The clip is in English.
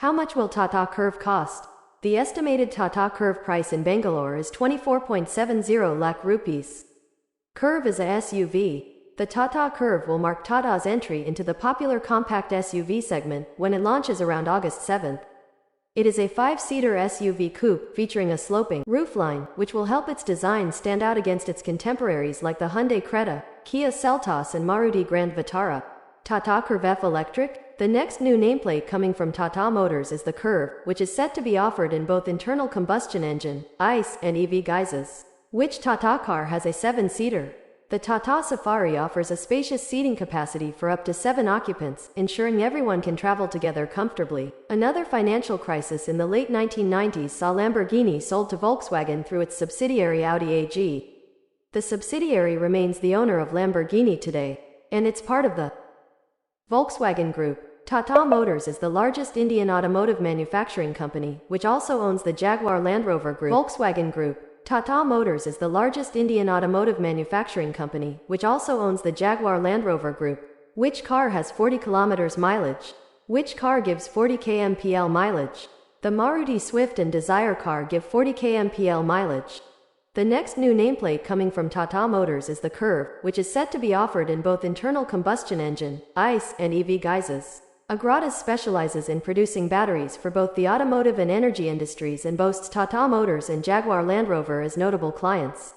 How much will Tata Curvv cost? The estimated Tata Curvv price in Bangalore is 24.70 lakh rupees. Curvv is a SUV. The Tata Curvv will mark Tata's entry into the popular compact SUV segment when it launches around August 7th. It is a 5-seater SUV coupe featuring a sloping roofline, which will help its design stand out against its contemporaries like the Hyundai Creta, Kia Seltos and Maruti Grand Vitara. Tata Curvv Electric? The next new nameplate coming from Tata Motors is the Curvv, which is set to be offered in both internal combustion engine, ICE, and EV guises. Which Tata car has a 7-seater? The Tata Safari offers a spacious seating capacity for up to 7 occupants, ensuring everyone can travel together comfortably. Another financial crisis in the late 1990s saw Lamborghini sold to Volkswagen through its subsidiary Audi AG. The subsidiary remains the owner of Lamborghini today, and it's part of the Volkswagen Group. Tata Motors is the largest Indian automotive manufacturing company, which also owns the Jaguar Land Rover Group. Volkswagen Group. Tata Motors is the largest Indian automotive manufacturing company, which also owns the Jaguar Land Rover Group. Which car has 40 km mileage? Which car gives 40 kmpl mileage? The Maruti Swift and Desire car give 40 kmpl mileage. The next new nameplate coming from Tata Motors is the Curvv, which is set to be offered in both internal combustion engine, ICE, and EV guises. Agratas specializes in producing batteries for both the automotive and energy industries and boasts Tata Motors and Jaguar Land Rover as notable clients.